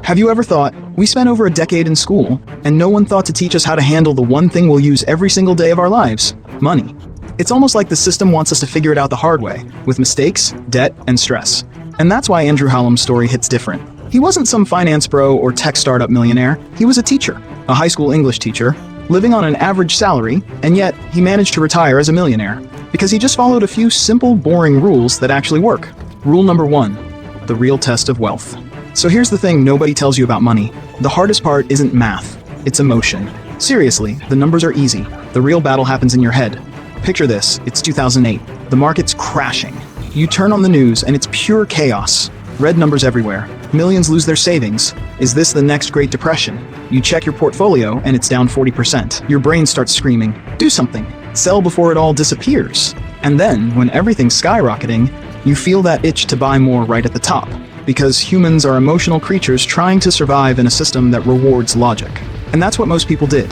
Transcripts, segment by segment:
Have you ever thought, we spent over a decade in school, and no one thought to teach us how to handle the one thing we'll use every single day of our lives? Money. It's almost like the system wants us to figure it out the hard way, with mistakes, debt, and stress. And that's why Andrew Hallam's story hits different. He wasn't some finance bro or tech startup millionaire. He was a teacher, a high school English teacher, living on an average salary, and yet he managed to retire as a millionaire because he just followed a few simple, boring rules that actually work. Rule number 1, the real test of wealth. So here's the thing nobody tells you about money. The hardest part isn't math, it's emotion. Seriously, the numbers are easy. The real battle happens in your head. Picture this, it's 2008. The market's crashing. You turn on the news and it's pure chaos. Red numbers everywhere. Millions lose their savings. Is this the next Great Depression? You check your portfolio and it's down 40%. Your brain starts screaming, do something. Sell before it all disappears. And then, when everything's skyrocketing, you feel that itch to buy more right at the top. Because humans are emotional creatures trying to survive in a system that rewards logic. And that's what most people did.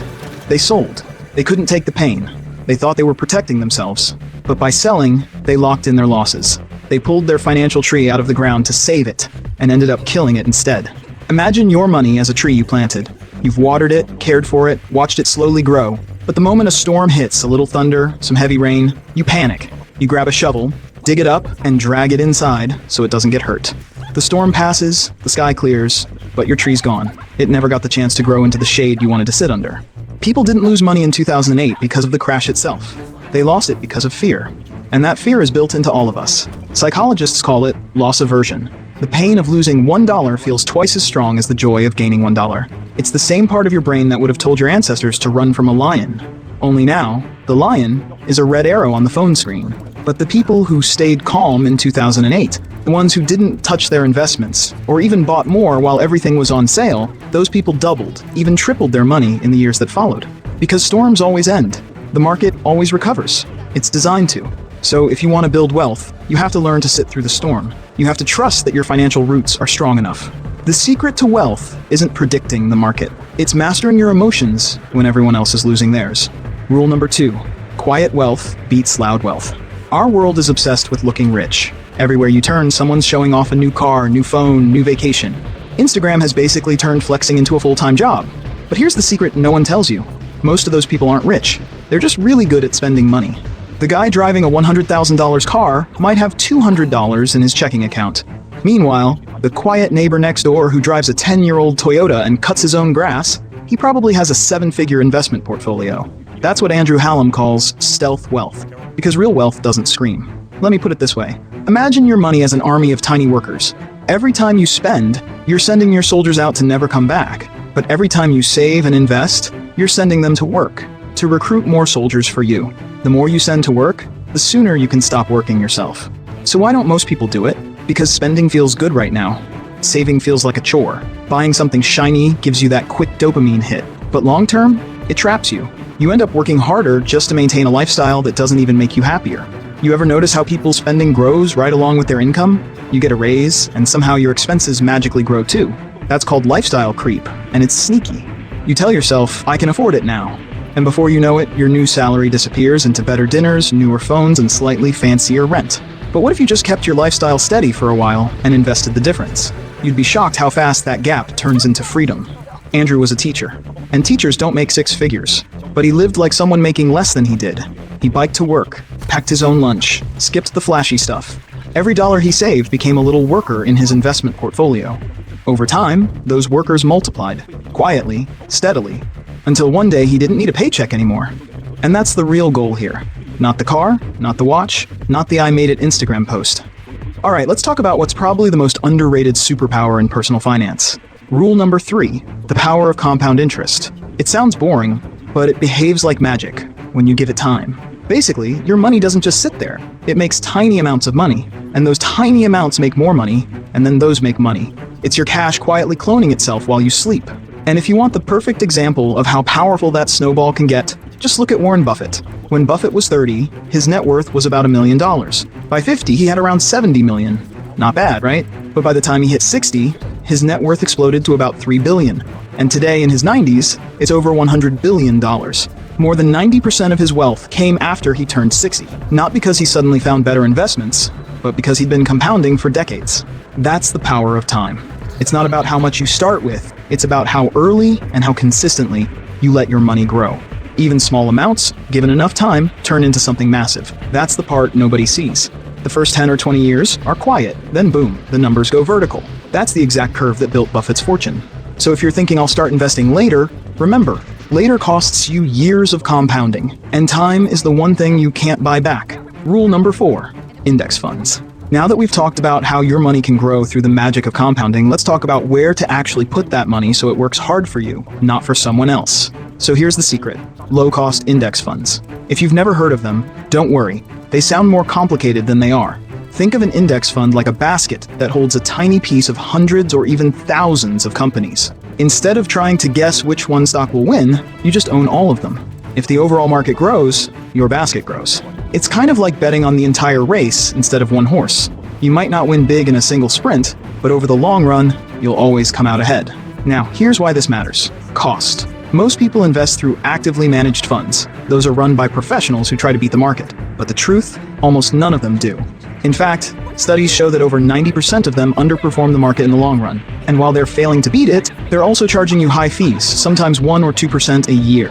They sold. They couldn't take the pain. They thought they were protecting themselves. But by selling, they locked in their losses. They pulled their financial tree out of the ground to save it, and ended up killing it instead. Imagine your money as a tree you planted. You've watered it, cared for it, watched it slowly grow. But the moment a storm hits, a little thunder, some heavy rain, you panic. You grab a shovel, dig it up, and drag it inside so it doesn't get hurt. The storm passes, the sky clears, but your tree's gone. It never got the chance to grow into the shade you wanted to sit under. People didn't lose money in 2008 because of the crash itself. They lost it because of fear. And that fear is built into all of us. Psychologists call it loss aversion. The pain of losing $1 feels twice as strong as the joy of gaining $1. It's the same part of your brain that would have told your ancestors to run from a lion. Only now, the lion is a red arrow on the phone screen. But the people who stayed calm in 2008, the ones who didn't touch their investments, or even bought more while everything was on sale, those people doubled, even tripled their money in the years that followed. Because storms always end. The market always recovers. It's designed to. So if you want to build wealth, you have to learn to sit through the storm. You have to trust that your financial roots are strong enough. The secret to wealth isn't predicting the market. It's mastering your emotions when everyone else is losing theirs. Rule number 2, quiet wealth beats loud wealth. Our world is obsessed with looking rich. Everywhere you turn, someone's showing off a new car, new phone, new vacation. Instagram has basically turned flexing into a full-time job. But here's the secret no one tells you. Most of those people aren't rich. They're just really good at spending money. The guy driving a $100,000 car might have $200 in his checking account. Meanwhile, the quiet neighbor next door who drives a 10-year-old Toyota and cuts his own grass, he probably has a 7-figure investment portfolio. That's what Andrew Hallam calls stealth wealth, because real wealth doesn't scream. Let me put it this way. Imagine your money as an army of tiny workers. Every time you spend, you're sending your soldiers out to never come back. But every time you save and invest, you're sending them to work, to recruit more soldiers for you. The more you send to work, the sooner you can stop working yourself. So why don't most people do it? Because spending feels good right now. Saving feels like a chore. Buying something shiny gives you that quick dopamine hit. But long term, it traps you. You end up working harder just to maintain a lifestyle that doesn't even make you happier. You ever notice how people's spending grows right along with their income? You get a raise, and somehow your expenses magically grow too. That's called lifestyle creep, and it's sneaky. You tell yourself, I can afford it now. And before you know it, your new salary disappears into better dinners, newer phones, and slightly fancier rent. But what if you just kept your lifestyle steady for a while and invested the difference? You'd be shocked how fast that gap turns into freedom. Andrew was a teacher, and teachers don't make 6 figures. But he lived like someone making less than he did. He biked to work, packed his own lunch, skipped the flashy stuff. Every dollar he saved became a little worker in his investment portfolio. Over time, those workers multiplied, quietly, steadily, until one day he didn't need a paycheck anymore. And that's the real goal here. Not the car, not the watch, not the I made it Instagram post. Alright, let's talk about what's probably the most underrated superpower in personal finance. Rule number 3, the power of compound interest. It sounds boring, but it behaves like magic when you give it time. Basically, your money doesn't just sit there. It makes tiny amounts of money, and those tiny amounts make more money, and then those make money. It's your cash quietly cloning itself while you sleep. And if you want the perfect example of how powerful that snowball can get, just look at Warren Buffett. When Buffett was 30, his net worth was about $1 million. By 50, he had around 70 million. Not bad, right? But by the time he hit 60, his net worth exploded to about 3 billion. And today, in his 90s, it's over $100 billion. More than 90% of his wealth came after he turned 60. Not because he suddenly found better investments, but because he'd been compounding for decades. That's the power of time. It's not about how much you start with, it's about how early and how consistently you let your money grow. Even small amounts, given enough time, turn into something massive. That's the part nobody sees. The first 10 or 20 years are quiet, then boom, the numbers go vertical. That's the exact curve that built Buffett's fortune. So if you're thinking I'll start investing later, remember, later costs you years of compounding, and time is the one thing you can't buy back. Rule number 4, index funds. Now that we've talked about how your money can grow through the magic of compounding, let's talk about where to actually put that money so it works hard for you, not for someone else. So here's the secret: low-cost index funds. If you've never heard of them, don't worry. They sound more complicated than they are. Think of an index fund like a basket that holds a tiny piece of hundreds or even thousands of companies. Instead of trying to guess which one stock will win, you just own all of them. If the overall market grows, your basket grows. It's kind of like betting on the entire race instead of one horse. You might not win big in a single sprint, but over the long run, you'll always come out ahead. Now, here's why this matters. Cost. Most people invest through actively managed funds. Those are run by professionals who try to beat the market. But the truth, almost none of them do. In fact, studies show that over 90% of them underperform the market in the long run. And while they're failing to beat it, they're also charging you high fees, sometimes 1 or 2% a year.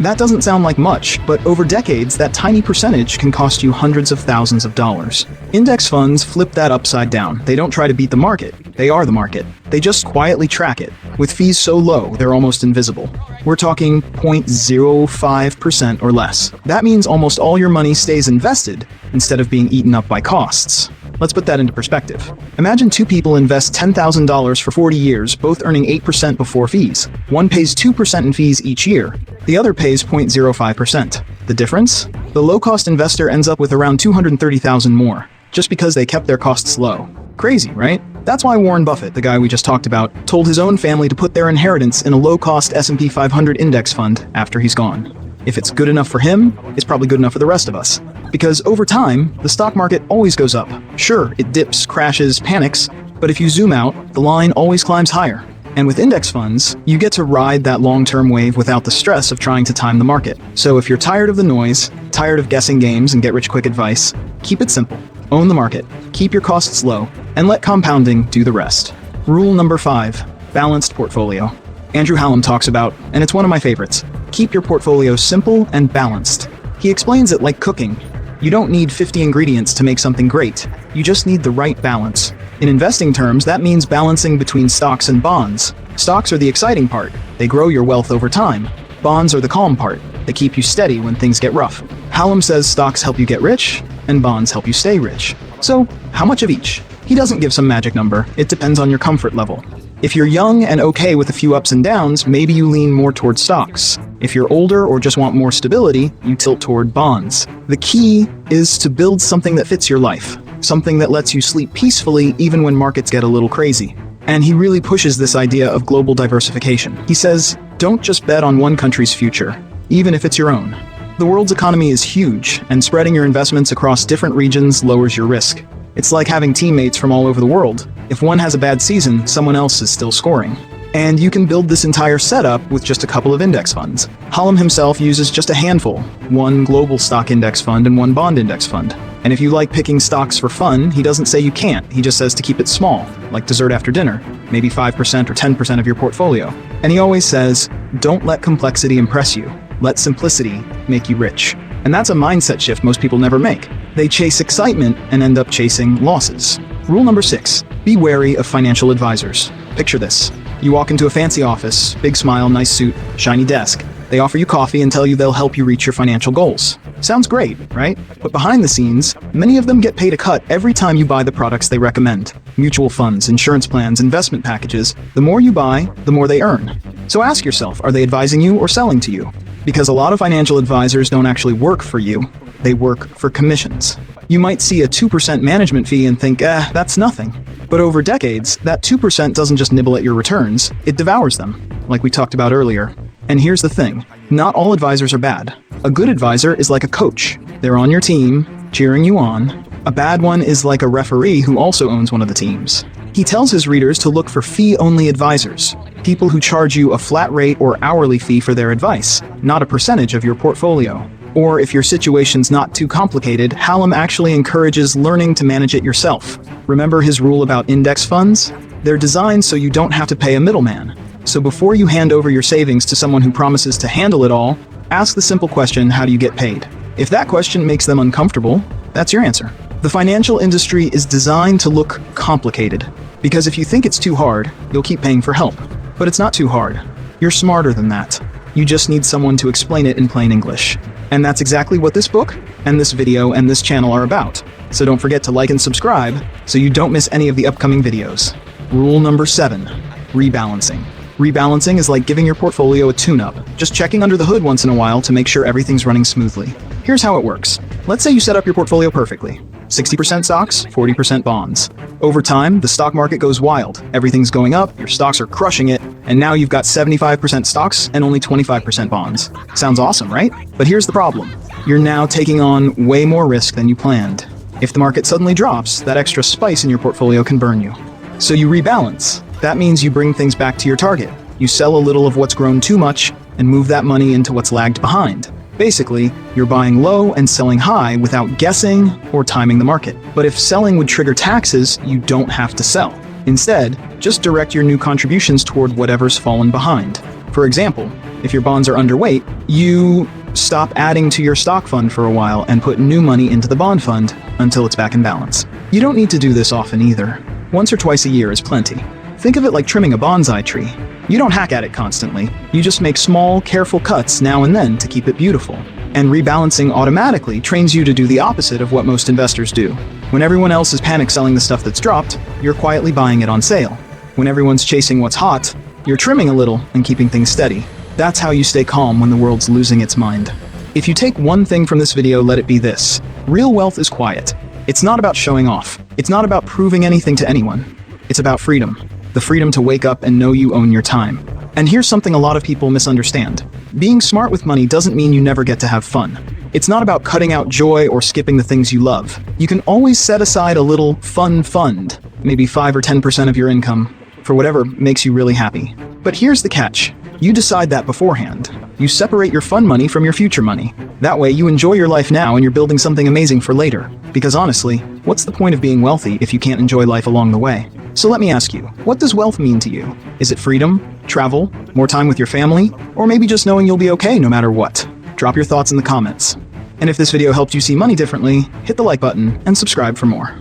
That doesn't sound like much, but over decades, that tiny percentage can cost you hundreds of thousands of dollars. Index funds flip that upside down. They don't try to beat the market. They are the market. They just quietly track it, with fees so low they're almost invisible. We're talking 0.05% or less. That means almost all your money stays invested instead of being eaten up by costs. Let's put that into perspective. Imagine 2 people invest $10,000 for 40 years, both earning 8% before fees. One pays 2% in fees each year. The other pays 0.05%. The difference? The low-cost investor ends up with around $230,000 more, just because they kept their costs low. Crazy, right? That's why Warren Buffett, the guy we just talked about, told his own family to put their inheritance in a low-cost S&P 500 index fund after he's gone. If it's good enough for him, it's probably good enough for the rest of us. Because over time, the stock market always goes up. Sure, it dips, crashes, panics, but if you zoom out, the line always climbs higher. And with index funds, you get to ride that long-term wave without the stress of trying to time the market. So if you're tired of the noise, tired of guessing games and get-rich-quick advice, keep it simple. Own the market, keep your costs low, and let compounding do the rest. Rule number 5, balanced portfolio. Andrew Hallam talks about, and it's one of my favorites, keep your portfolio simple and balanced. He explains it like cooking. You don't need 50 ingredients to make something great. You just need the right balance. In investing terms, that means balancing between stocks and bonds. Stocks are the exciting part. They grow your wealth over time. Bonds are the calm part. They keep you steady when things get rough. Hallam says stocks help you get rich, and bonds help you stay rich. So, how much of each? He doesn't give some magic number. It depends on your comfort level. If you're young and okay with a few ups and downs, maybe you lean more toward stocks. If you're older or just want more stability, you tilt toward bonds. The key is to build something that fits your life, something that lets you sleep peacefully even when markets get a little crazy. And he really pushes this idea of global diversification. He says, don't just bet on one country's future, even if it's your own. The world's economy is huge, and spreading your investments across different regions lowers your risk. It's like having teammates from all over the world. If one has a bad season, someone else is still scoring. And you can build this entire setup with just a couple of index funds. Hallam himself uses just a handful, one global stock index fund and one bond index fund. And if you like picking stocks for fun, he doesn't say you can't. He just says to keep it small, like dessert after dinner, maybe 5% or 10% of your portfolio. And he always says, don't let complexity impress you. Let simplicity make you rich. And that's a mindset shift most people never make. They chase excitement and end up chasing losses. Rule number 6, be wary of financial advisors. Picture this. You walk into a fancy office, big smile, nice suit, shiny desk. They offer you coffee and tell you they'll help you reach your financial goals. Sounds great, right? But behind the scenes, many of them get paid a cut every time you buy the products they recommend. Mutual funds, insurance plans, investment packages. The more you buy, the more they earn. So ask yourself, are they advising you or selling to you? Because a lot of financial advisors don't actually work for you. They work for commissions. You might see a 2% management fee and think, that's nothing. But over decades, that 2% doesn't just nibble at your returns, it devours them, like we talked about earlier. And here's the thing, not all advisors are bad. A good advisor is like a coach. They're on your team, cheering you on. A bad one is like a referee who also owns one of the teams. He tells his readers to look for fee-only advisors, people who charge you a flat rate or hourly fee for their advice, not a percentage of your portfolio. Or if your situation's not too complicated, Hallam actually encourages learning to manage it yourself. Remember his rule about index funds? They're designed so you don't have to pay a middleman. So before you hand over your savings to someone who promises to handle it all, ask the simple question, how do you get paid? If that question makes them uncomfortable, that's your answer. The financial industry is designed to look complicated, because if you think it's too hard, you'll keep paying for help. But it's not too hard. You're smarter than that. You just need someone to explain it in plain English. And that's exactly what this book, and this video, and this channel are about. So don't forget to like and subscribe so you don't miss any of the upcoming videos. Rule number 7, rebalancing. Rebalancing is like giving your portfolio a tune-up, just checking under the hood once in a while to make sure everything's running smoothly. Here's how it works. Let's say you set up your portfolio perfectly. 60% stocks, 40% bonds. Over time, the stock market goes wild. Everything's going up, your stocks are crushing it, and now you've got 75% stocks and only 25% bonds. Sounds awesome, right? But here's the problem. You're now taking on way more risk than you planned. If the market suddenly drops, that extra spice in your portfolio can burn you. So you rebalance. That means you bring things back to your target. You sell a little of what's grown too much and move that money into what's lagged behind. Basically, you're buying low and selling high without guessing or timing the market. But if selling would trigger taxes, you don't have to sell. Instead, just direct your new contributions toward whatever's fallen behind. For example, if your bonds are underweight, you stop adding to your stock fund for a while and put new money into the bond fund until it's back in balance. You don't need to do this often either. Once or twice a year is plenty. Think of it like trimming a bonsai tree. You don't hack at it constantly. You just make small, careful cuts now and then to keep it beautiful. And rebalancing automatically trains you to do the opposite of what most investors do. When everyone else is panic selling the stuff that's dropped, you're quietly buying it on sale. When everyone's chasing what's hot, you're trimming a little and keeping things steady. That's how you stay calm when the world's losing its mind. If you take one thing from this video, let it be this. Real wealth is quiet. It's not about showing off. It's not about proving anything to anyone. It's about freedom. The freedom to wake up and know you own your time. And here's something a lot of people misunderstand. Being smart with money doesn't mean you never get to have fun. It's not about cutting out joy or skipping the things you love. You can always set aside a little fun fund, maybe 5 or 10% of your income, for whatever makes you really happy. But here's the catch. You decide that beforehand. You separate your fun money from your future money. That way you enjoy your life now and you're building something amazing for later. Because honestly, what's the point of being wealthy if you can't enjoy life along the way? So let me ask you, what does wealth mean to you? Is it freedom, travel, more time with your family, or maybe just knowing you'll be okay no matter what? Drop your thoughts in the comments. And if this video helped you see money differently, hit the like button and subscribe for more.